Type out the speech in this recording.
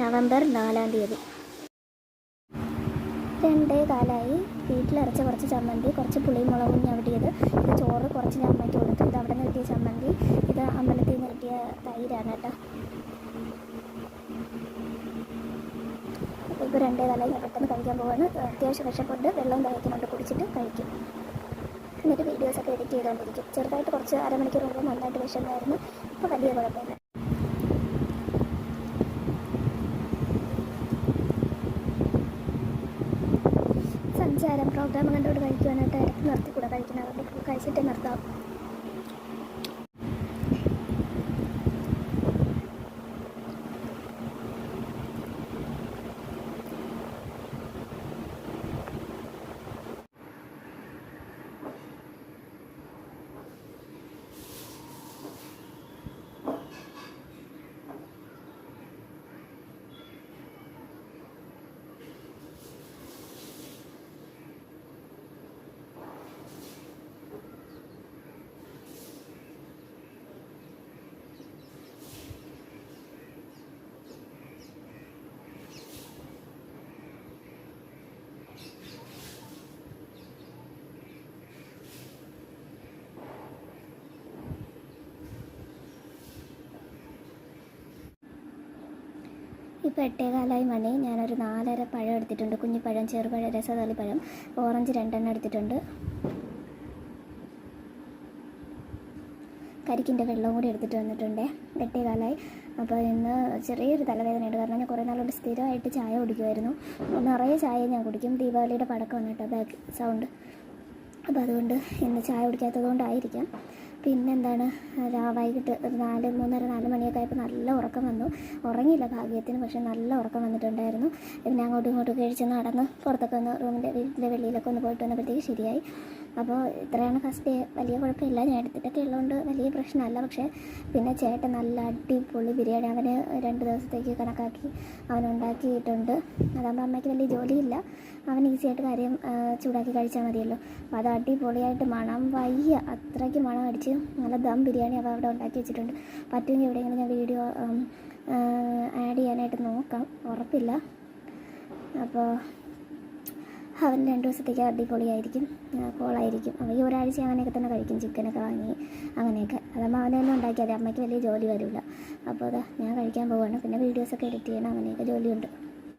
November 4-ാം തീയതി 2 കാലമായി വീട്ടിലരച്ച കുറച്ച് ചമ്മന്തി, കുറച്ച് പുളിയും മുളകും ഞവടിയത്, ഇത് ചോറ് കുറച്ച് ഞാൻ അമ്മയ്ക്ക് കൊടുത്തു. ഇത് അവിടെ നിന്ന് കിട്ടിയ ചമ്മന്തി, ഇത് അമ്പലത്തിൽ നിന്ന് കിട്ടിയ തൈരാണ് കേട്ടോ. അപ്പോൾ ഇപ്പോൾ 2 കാലമായി ഞാൻ പെട്ടെന്ന് കഴിക്കാൻ പോവാണ്. അത്യാവശ്യം വിശപ്പുണ്ട്, വെള്ളം ദഹിക്കുന്നുണ്ട്, കുടിച്ചിട്ട് കഴിക്കും. എന്നിട്ട് വീഡിയോസൊക്കെ എഡിറ്റ് ചെയ്തുകൊണ്ടിരിക്കും. ചെറുതായിട്ട് കുറച്ച് അരമണിക്കൂർ മുമ്പ് നന്നായിട്ട് വിശന്നായിരുന്നു, ഇപ്പോൾ വലിയ കുഴപ്പമില്ല. സഞ്ചാരം പ്രോഗ്രാം കണ്ടുകൊണ്ട് കഴിക്കുവാനായിട്ട് ഇടയ്ക്ക് നിർത്തിക്കൂടെ കഴിക്കുന്നത്, കഴിച്ചിട്ടേ നിർത്താം. ഇപ്പോൾ 8 മണി. ഞാനൊരു 4.5 പഴം എടുത്തിട്ടുണ്ട്. കുഞ്ഞിപ്പഴം, ചെറുപഴം, രസതളിപ്പഴം, ഓറഞ്ച് 2 എടുത്തിട്ടുണ്ട്. കരിക്കിൻ്റെ വെള്ളം കൂടി എടുത്തിട്ട് വന്നിട്ടുണ്ട്. 8 അപ്പോൾ ഇന്ന് ചെറിയൊരു തലവേദനയുണ്ട്. കാരണം ഞാൻ കുറേ നാളുകൊണ്ട് സ്ഥിരമായിട്ട് ചായ കുടിക്കുമായിരുന്നു. നിറയെ ചായ ഞാൻ കുടിക്കും. ദീപാവലിയുടെ പടക്കമാണ് കേട്ടോ ബാക്ക് സൗണ്ട്. അപ്പോൾ അതുകൊണ്ട് ഇന്ന് ചായ കുടിക്കാത്തത് കൊണ്ടായിരിക്കാം. പിന്നെന്താണ്, വൈകിട്ട് ഒരു 3:30-4 മണിയൊക്കെ ആയപ്പോൾ നല്ല ഉറക്കം വന്നു. ഉറങ്ങിയില്ല ഭാഗ്യത്തിന്, പക്ഷെ നല്ല ഉറക്കം വന്നിട്ടുണ്ടായിരുന്നു. പിന്നെ അങ്ങോട്ടും ഇങ്ങോട്ടും കഴിച്ച് നടന്ന് പുറത്തൊക്കെ ഒന്ന് വീട്ടിൻ്റെ വെളിയിലൊക്കെ ഒന്ന് പോയിട്ട് വന്നപ്പോഴത്തേക്ക് ശരിയായി. അപ്പോൾ ഇത്രയാണ് ഫസ്റ്റ് ഡേ. വലിയ കുഴപ്പമില്ല, ഞാൻ എടുത്തിട്ടൊക്കെ ഉള്ളതുകൊണ്ട് വലിയ പ്രശ്നമല്ല. പക്ഷേ പിന്നെ ചേട്ടൻ നല്ല അടിപൊളി ബിരിയാണി അവന് 2 ദിവസത്തേക്ക് കണക്കാക്കി അവനുണ്ടാക്കിയിട്ടുണ്ട്. അതാകുമ്പോൾ അമ്മയ്ക്ക് വലിയ ജോലിയില്ല, അവൻ ഈസിയായിട്ട് കാര്യം ചൂടാക്കി കഴിച്ചാൽ മതിയല്ലോ. അപ്പോൾ അത് അടിപൊളിയായിട്ട് മണം വയ്യ, അത്രയ്ക്ക് മണം അടിച്ച് നല്ല ദം ബിരിയാണി അവ അവിടെ ഉണ്ടാക്കി വെച്ചിട്ടുണ്ട്. പറ്റുമെങ്കിൽ എവിടെയെങ്കിലും ഞാൻ വീഡിയോ ആഡ് ചെയ്യാനായിട്ട് നോക്കാം, ഉറപ്പില്ല. അപ്പോൾ അവൻ 2 ദിവസത്തേക്ക് അടിപൊളിയായിരിക്കും, കോളായിരിക്കും. അവൻ ഈ ഒരാഴ്ച അങ്ങനെയൊക്കെ തന്നെ കഴിക്കും, ചിക്കനൊക്കെ വാങ്ങി അങ്ങനെയൊക്കെ. അതാകുമ്പോൾ അവനെ തന്നെ ഉണ്ടാക്കിയാൽ മതി, അമ്മയ്ക്ക് വലിയ ജോലി വരില്ല. അപ്പോൾ അതാ ഞാൻ കഴിക്കാൻ പോവുകയാണ്. പിന്നെ വീഡിയോസൊക്കെ എഡിറ്റ് ചെയ്യണം, അങ്ങനെയൊക്കെ ജോലിയുണ്ട്.